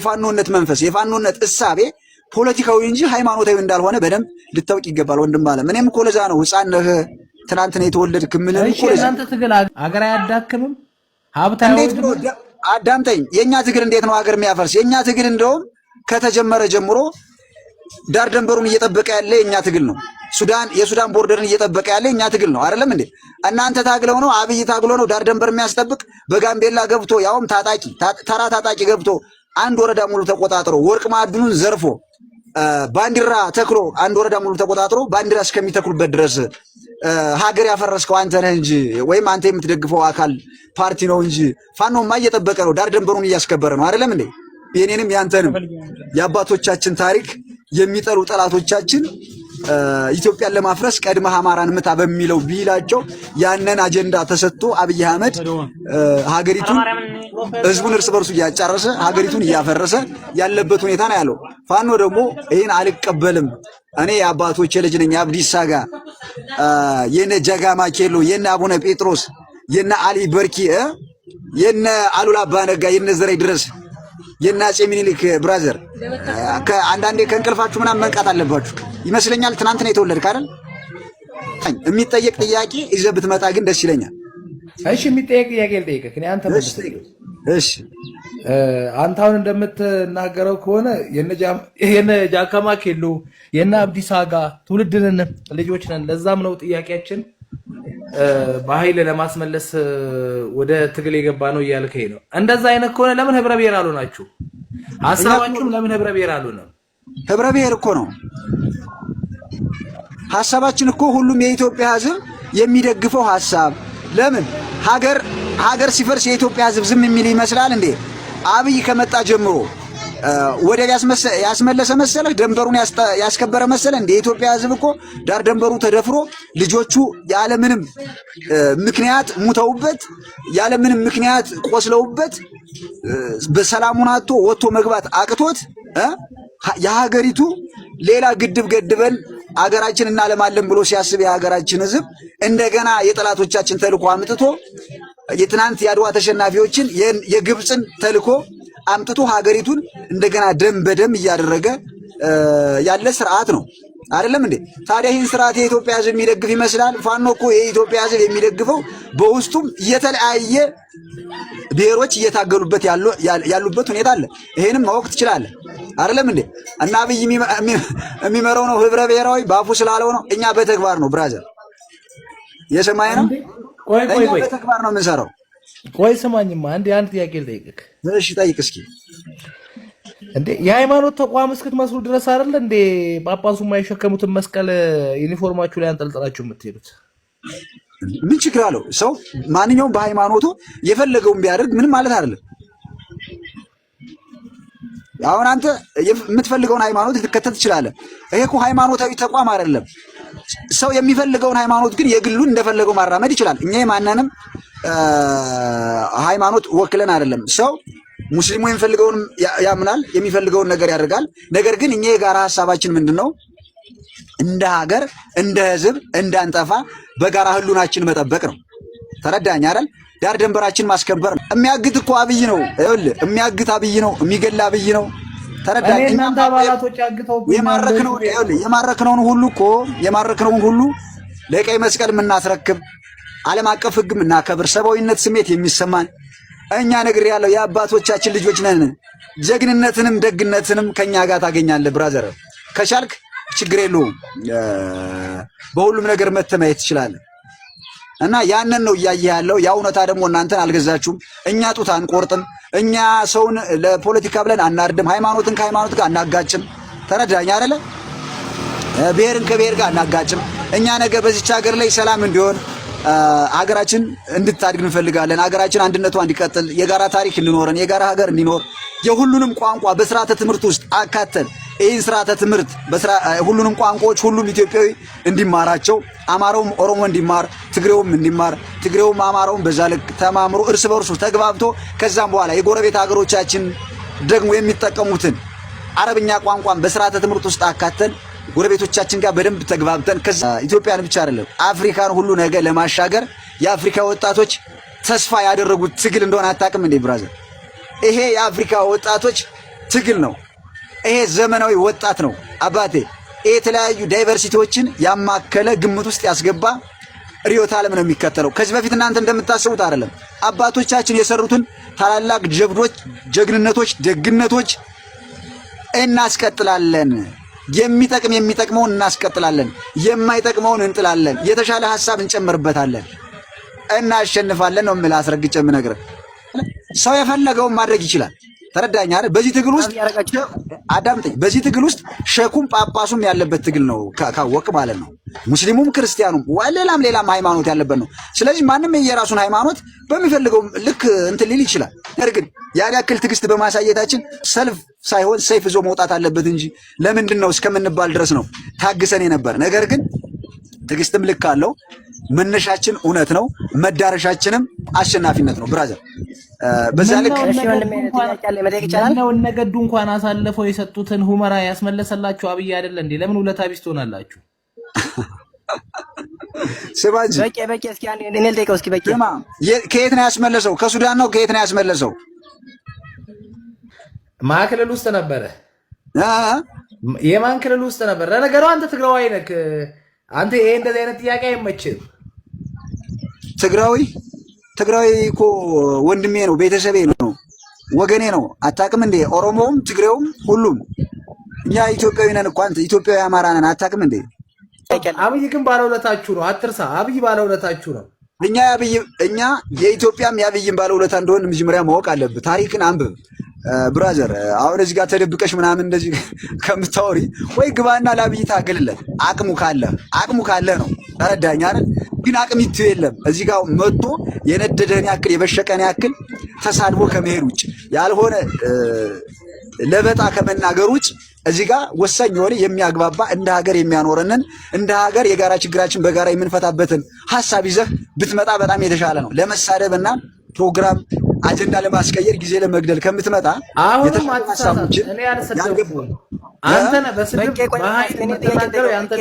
የፋኖነት መንፈስ የፋኖነት እሳቤ ፖለቲካዊ እንጂ ሃይማኖታዊ እንዳልሆነ በደንብ ልታውቅ ይገባል ወንድም አለ። እኔም እኮ ለዛ ነው ህፃን ነህ ትናንት ነው የተወለድክ ምን ነው እኮ እናንተ ትግል አገር አያዳክምም ሀብታው አዳምጠኝ። የኛ ትግል እንዴት ነው ሀገር የሚያፈርስ? የኛ ትግል እንደውም ከተጀመረ ጀምሮ ዳር ደንበሩን እየጠበቀ ያለ የኛ ትግል ነው። የሱዳን ቦርደርን እየጠበቀ ያለ የኛ ትግል ነው አይደለም እንዴ? እናንተ ታግለው ነው አብይ ታግለው ነው ዳር ደንበር የሚያስጠብቅ በጋምቤላ ገብቶ ያውም ተራ ታጣቂ ገብቶ አንድ ወረዳ ሙሉ ተቆጣጥሮ ወርቅ ማዕድኑን ዘርፎ ባንዲራ ተክሎ አንድ ወረዳ ሙሉ ተቆጣጥሮ ባንዲራ እስከሚተክሉበት ድረስ ሀገር ያፈረስከው አንተ ነህ እንጂ ወይም አንተ የምትደግፈው አካል ፓርቲ ነው እንጂ ፋኖማ እየጠበቀ ነው ዳር ደንበሩን እያስከበረ ነው አይደለም እንዴ? የኔንም ያንተንም የአባቶቻችን ታሪክ የሚጠሉ ጠላቶቻችን ኢትዮጵያን ለማፍረስ ቀድመህ አማራን ምታ በሚለው ቢላቸው ያንን አጀንዳ ተሰጥቶ አብይ አህመድ ሀገሪቱን ህዝቡን እርስ በርሱ እያጫረሰ ሀገሪቱን እያፈረሰ ያለበት ሁኔታ ነው ያለው። ፋኖ ደግሞ ይሄን አልቀበልም እኔ የአባቶቼ ልጅ ነኝ አብዲሳ ጋ የነ ጀጋማ ኬሎ የነ አቡነ ጴጥሮስ የነ አሊ በርኪ የነ አሉላ አባነጋ የነ ዘረይ ድረስ የነ አፄ ሚኒሊክ ብራዘር አንዳንዴ ከእንቅልፋችሁ ምናምን መንቃት አለባችሁ ይመስለኛል። ትናንት ነው የተወለድክ አይደል? የሚጠየቅ ጥያቄ ይዘህ ብትመጣ ግን ደስ ይለኛል። እሺ የሚጠየቅ ጥያቄ ልጠይቅህ። እኔ አንተ እሺ አንተ አሁን እንደምትናገረው ከሆነ የነ ጃካማ ኬሎ የነ አብዲሳ አጋ ትውልድን ልጆች ነን። ለዛም ነው ጥያቄያችን በኃይል ለማስመለስ ወደ ትግል የገባ ነው እያልከኝ ነው። እንደዛ አይነት ከሆነ ለምን ህብረ ብሔር አልሆናችሁ? ሐሳባችሁም ለምን ህብረ ብሔር አልሆነም? ህብረ ብሔር እኮ ነው ሐሳባችን እኮ ሁሉም የኢትዮጵያ ህዝብ የሚደግፈው ሐሳብ። ለምን ሀገር ሲፈርስ የኢትዮጵያ ህዝብ ዝም የሚል ይመስላል እንዴ? አብይ ከመጣ ጀምሮ ወደብ ያስመለሰ መሰለህ? ደንበሩን ያስከበረ መሰለህ እንዴ? የኢትዮጵያ ህዝብ እኮ ዳር ደንበሩ ተደፍሮ ልጆቹ ያለምንም ምክንያት ሙተውበት ያለምንም ምክንያት ቆስለውበት በሰላሙን አጥቶ ወጥቶ መግባት አቅቶት የሀገሪቱ ሌላ ግድብ ገድበን አገራችን እናለማለን ብሎ ሲያስብ የሀገራችን ህዝብ እንደገና የጠላቶቻችን ተልኮ አምጥቶ የትናንት የአድዋ ተሸናፊዎችን የግብፅን ተልኮ አምጥቶ ሀገሪቱን እንደገና ደም በደም እያደረገ ያለ ስርዓት ነው አይደለም እንዴ? ታዲያ ይህን ስርዓት የኢትዮጵያ ህዝብ የሚደግፍ ይመስላል? ፋኖ እኮ የኢትዮጵያ ህዝብ የሚደግፈው በውስጡም የተለያየ ብሔሮች እየታገሉበት ያሉበት ሁኔታ አለ። ይሄንም ማወቅ ትችላለህ አይደለም እንዴ? እና አብይ የሚመራው ነው ህብረ ብሔራዊ ባፉ ስላለው ነው። እኛ በተግባር ነው ብራዘር፣ የሰማይ ነው። ቆይ በተግባር ነው የምንሰራው። ቆይ ስማኝማ አንድ ጥያቄ ልጠይቅህ። እሺ ጠይቅ እስኪ። እንዴ የሃይማኖት ተቋም እስክትመስሉ ድረስ አይደል እንዴ ጳጳሱ የማይሸከሙትን መስቀል ዩኒፎርማችሁ ላይ አንጠልጥላችሁ የምትሄዱት? ምን ችግር አለው? ሰው ማንኛውም በሃይማኖቱ የፈለገውን ቢያደርግ ምንም ማለት አይደለም። አሁን አንተ የምትፈልገውን ሃይማኖት ልትከተል ትችላለህ። ይሄ እኮ ሃይማኖታዊ ተቋም አይደለም። ሰው የሚፈልገውን ሃይማኖት ግን የግሉን እንደፈለገው ማራመድ ይችላል። እኛ የማንንም ሃይማኖት ወክለን አይደለም። ሰው ሙስሊሙ የሚፈልገውን ያምናል፣ የሚፈልገውን ነገር ያደርጋል። ነገር ግን እኛ የጋራ ሐሳባችን ምንድነው? እንደ ሀገር፣ እንደ ህዝብ እንዳንጠፋ በጋራ ህሉናችን መጠበቅ ነው። ተረዳኝ አይደል? ዳር ደንበራችን ማስከበር ነው። የሚያግት እኮ አብይ ነው። ይኸውልህ የሚያግት አብይ ነው፣ የሚገላ አብይ ነው። ተረዳኝ። እናንተ አባላቶች አግተው የማረክነውን ሁሉ ለቀይ መስቀል የምናስረክብ ዓለም አቀፍ ህግ የምናከብር ሰብአዊነት ስሜት የሚሰማን እኛ ነገር ያለው የአባቶቻችን ልጆች ነን። ጀግንነትንም ደግነትንም ከኛ ጋር ታገኛለህ ብራዘር። ከቻልክ ችግር የለውም በሁሉም ነገር መተማየት ትችላለህ። እና ያንን ነው እያየህ ያለው። ያ እውነታ ደግሞ እናንተን አልገዛችሁም። እኛ ጡት አንቆርጥም። እኛ ሰውን ለፖለቲካ ብለን አናርድም። ሃይማኖትን ከሃይማኖት ጋር አናጋጭም። ተረዳኝ አይደለ? ብሔርን ከብሔር ጋር አናጋጭም። እኛ ነገ በዚች ሀገር ላይ ሰላም እንዲሆን ሀገራችን እንድታድግ እንፈልጋለን። ሀገራችን አንድነቷ እንዲቀጥል፣ የጋራ ታሪክ እንዲኖረን፣ የጋራ ሀገር እንዲኖር የሁሉንም ቋንቋ በስርዓተ ትምህርት ውስጥ አካተን ይህን ስርዓተ ትምህርት ሁሉንም ቋንቋዎች ሁሉም ኢትዮጵያዊ እንዲማራቸው፣ አማራውም ኦሮሞ እንዲማር፣ ትግሬውም እንዲማር፣ ትግሬውም አማራውም በዛ ልክ ተማምሮ እርስ በርሱ ተግባብቶ ከዛም በኋላ የጎረቤት ሀገሮቻችን ደግሞ የሚጠቀሙትን አረብኛ ቋንቋን በስርዓተ ትምህርት ውስጥ አካተን ጎረቤቶቻችን ጋር በደንብ ተግባብተን ከዛ ኢትዮጵያን ብቻ አይደለም አፍሪካን ሁሉ ነገር ለማሻገር የአፍሪካ ወጣቶች ተስፋ ያደረጉት ትግል እንደሆነ አታውቅም እንዴ ብራዘር? ይሄ የአፍሪካ ወጣቶች ትግል ነው። ይሄ ዘመናዊ ወጣት ነው አባቴ። ይሄ የተለያዩ ዳይቨርሲቲዎችን ያማከለ ግምት ውስጥ ያስገባ ርዕዮተ ዓለም ነው የሚከተለው። ከዚህ በፊት እናንተ እንደምታስቡት አይደለም። አባቶቻችን የሰሩትን ታላላቅ ጀብዶች፣ ጀግንነቶች፣ ደግነቶች እናስቀጥላለን። የሚጠቅመውን እናስቀጥላለን፣ የማይጠቅመውን እንጥላለን፣ የተሻለ ሐሳብ እንጨምርበታለን፣ እናሸንፋለን ነው የምልህ። አስረግጬ የምነግርህ ሰው የፈለገውን ማድረግ ይችላል። ተረዳኝ አይደል? በዚህ ትግል ውስጥ አዳምጠኝ። በዚህ ትግል ውስጥ ሸኩም ጳጳሱም ያለበት ትግል ነው ካወቅ ማለት ነው። ሙስሊሙም ክርስቲያኑም ሌላም ሃይማኖት ያለበት ነው። ስለዚህ ማንም የራሱን ሃይማኖት በሚፈልገው ልክ እንትን ሊል ይችላል። ነገር ግን ያን ያክል ትዕግስት በማሳየታችን ሰልፍ ሳይሆን ሰይፍ ይዞ መውጣት አለበት እንጂ ለምንድን ነው እስከምንባል ድረስ ነው ታግሰን የነበር። ነገር ግን ትዕግስትም ልክ አለው። መነሻችን እውነት ነው፣ መዳረሻችንም አሸናፊነት ነው። ብራዘር በዛ ልክ ነው። እነገዱ እንኳን አሳልፈው የሰጡትን ሁመራ ያስመለሰላችሁ አብይ አይደለ እንዴ? ለምን ውለታ ቢስ ትሆናላችሁ? ስባጂ በቂ እስኪ አንዴ እኔ ልጠይቀው እስኪ በቂ ከየት ነው ያስመለሰው? ከሱዳን ነው? ከየት ነው ያስመለሰው? ማዕከል ውስጥ ነበረ። የማን ክልል ውስጥ ነበር? ለነገሩ አንተ ትግራዋይ ነህ። አንተ ይሄ እንደዚህ አይነት ጥያቄ አይመችም። ትግራዊ እኮ ወንድሜ ነው፣ ቤተሰቤ ነው፣ ወገኔ ነው። አታውቅም እንዴ? ኦሮሞውም ትግሬውም ሁሉም እኛ ኢትዮጵያዊ ነን እኮ። አንተ ኢትዮጵያዊ አማራ ነን። አታውቅም እንዴ? አብይ ግን ባለውለታችሁ ነው፣ አትርሳ። አብይ ባለውለታችሁ ነው። እኛ የኢትዮጵያም የአብይም ባለውለታ እንደሆን መጀመሪያ ማወቅ አለብህ። ታሪክን አንብብ ብራዘር። አሁን እዚህ ጋር ተደብቀሽ ምናምን እንደዚህ ከምታወሪ ወይ ግባና ለአብይ ታገልለት። አቅሙ ካለ ነው። ተረዳኝ አይደል? ግን አቅሚቱ የለም። እዚህ ጋር መጥቶ የነደደን ያክል የበሸቀን ያክል ተሳድቦ ከመሄድ ውጭ ያልሆነ ለበጣ ከመናገር ውጭ እዚህ ጋር ወሳኝ የሆነ የሚያግባባ እንደ ሀገር የሚያኖረንን እንደ ሀገር የጋራ ችግራችን በጋራ የምንፈታበትን ሀሳብ ይዘህ ብትመጣ በጣም የተሻለ ነው። ለመሳደብና ፕሮግራም አጀንዳ ለማስቀየር ጊዜ ለመግደል ከምትመጣ አሁንም አትሳሳት። እኔ አልሰደብኩም። አንተ ነህ በስድብ በኃይል የምትናገረው። ያንተ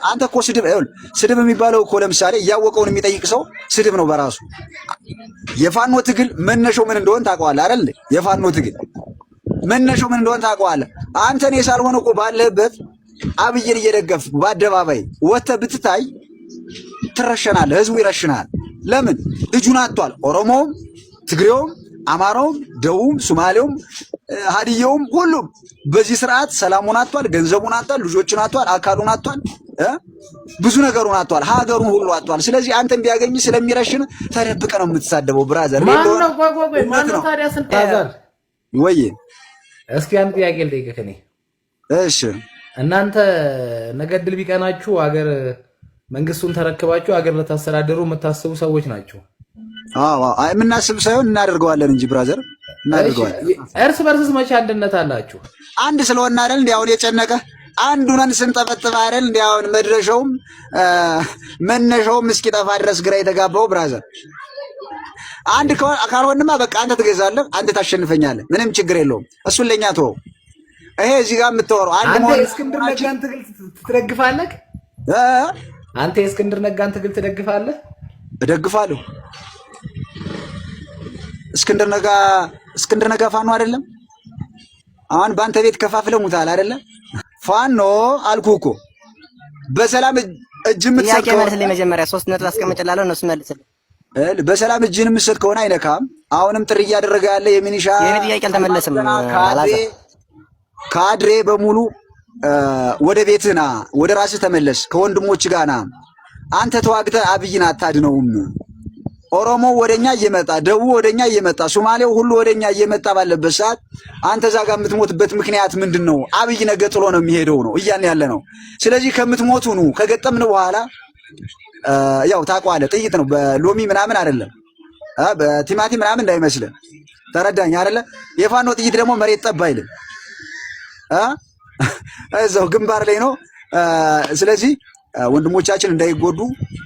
አንተ እኮ ስድብ የሚባለው እኮ ለምሳሌ እያወቀውን የሚጠይቅ ሰው ስድብ ነው በራሱ። የፋኖ ትግል መነሻው ምን እንደሆነ ታውቀዋለህ አይደል? የፋኖ ትግል መነሻው ምን እንደሆነ ታውቀዋለህ። አንተ እኔ ሳልሆን እኮ ባለህበት አብይን እየደገፍ በአደባባይ ወጥተህ ብትታይ ትረሸናለህ። ህዝቡ ይረሽናል። ለምን? ልጁን አጥቷል። ኦሮሞውም፣ ትግሬውም፣ አማራውም፣ ደቡብም፣ ሶማሌውም፣ ሀዲያውም ሁሉም በዚህ ስርዓት ሰላሙን አጥቷል፣ ገንዘቡን አጥቷል፣ ልጆቹን አጥቷል፣ አካሉን አጥቷል፣ ብዙ ነገሩን አጥቷል፣ ሀገሩን ሁሉ አጥቷል። ስለዚህ አንተም ቢያገኝ ስለሚረሽን ተደብቀ ነው የምትሳደበው። ብራዘር ማነው ታዲያ ስልጣን ወይ? እስኪ አንድ ጥያቄ ልጠይቅህ እኔ። እሺ እናንተ ነገ ድል ቢቀናችሁ አገር መንግስቱን ተረክባችሁ አገር ለታስተዳደሩ የምታስቡ ሰዎች ናቸው። የምናስብ ሳይሆን እናደርገዋለን እንጂ ብራዘር እናደርገዋለን። እርስ በርስስ መቼ አንድነት አላችሁ? አንድ ስለሆነ አይደል እንዴ አሁን የጨነቀ አንዱን ስንጠበጥብ አይደል እንዴ አሁን መድረሻውም መነሻውም እስኪጠፋ ድረስ ግራ የተጋባው ብራዘር። አንድ ካልሆንማ በቃ አንተ ትገዛለህ፣ አንተ ታሸንፈኛለህ፣ ምንም ችግር የለውም። እሱን ለኛ ተወው። ይሄ እዚህ ጋር የምታወራው አንተ እስክንድር ነጋን ትግል ትደግፋለህ? አንተ የእስክንድር ነጋን ትግል ትደግፋለህ? እደግፋለሁ። እስክንድር ነጋ ፋኖ አይደለም? አሁን በአንተ ቤት ከፋፍለው ሙታል አይደለም? ፋኖ አልኩህ እኮ። በሰላም እጅ የምትሰጥ ከሆነ መጀመሪያ 3 ነጥብ አስቀምጥላለሁ፣ እነሱ መልስልኝ። በሰላም እጅን የምትሰጥ ከሆነ አይነካም። አሁንም ጥሪ እያደረገ ያለ የሚኒሻ የኔ ጥያቄ አልተመለሰም። ካድሬ በሙሉ ወደ ቤትህ ና፣ ወደ ራስህ ተመለስ፣ ከወንድሞች ጋር ና። አንተ ተዋግተህ አብይን አታድነውም። ኦሮሞ ወደኛ እየመጣ ደቡብ ወደኛ እየመጣ ሶማሌው ሁሉ ወደኛ እየመጣ ባለበት ሰዓት አንተ እዛ ጋር የምትሞትበት ምክንያት ምንድነው? አብይ ነገ ጥሎ ነው የሚሄደው ነው እያልን ያለ ነው። ስለዚህ ከምትሞቱ ኑ። ከገጠምን በኋላ ያው ታውቀዋለህ፣ ጥይት ነው በሎሚ ምናምን አይደለም፣ በቲማቲም ምናምን እንዳይመስልህ። ተረዳኝ አይደለ? የፋኖ ጥይት ደግሞ መሬት ጠብ አይልም፣ እዛው ግንባር ላይ ነው። ስለዚህ ወንድሞቻችን እንዳይጎዱ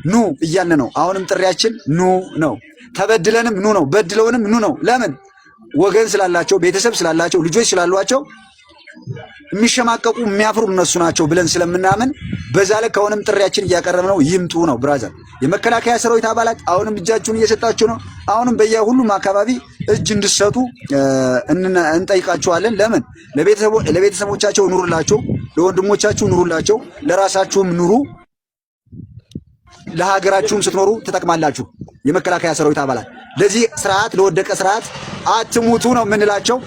ኑ እያልን ነው። አሁንም ጥሪያችን ኑ ነው። ተበድለንም ኑ ነው፣ በድለውንም ኑ ነው። ለምን? ወገን ስላላቸው፣ ቤተሰብ ስላላቸው፣ ልጆች ስላሏቸው የሚሸማቀቁ የሚያፍሩ እነሱ ናቸው ብለን ስለምናምን በዛ ላይ ከሆነም ጥሪያችን እያቀረብ ነው። ይምጡ ነው ብራዘር። የመከላከያ ሰራዊት አባላት አሁንም እጃችሁን እየሰጣችሁ ነው። አሁንም በየሁሉም አካባቢ እጅ እንድትሰጡ እንጠይቃችኋለን። ለምን ለቤተሰቦቻቸው ኑሩላቸው፣ ለወንድሞቻችሁ ኑሩላቸው፣ ለራሳችሁም ኑሩ። ለሀገራችሁም ስትኖሩ ትጠቅማላችሁ። የመከላከያ ሰራዊት አባላት ለዚህ ስርዓት ለወደቀ ስርዓት አትሙቱ ነው የምንላቸው።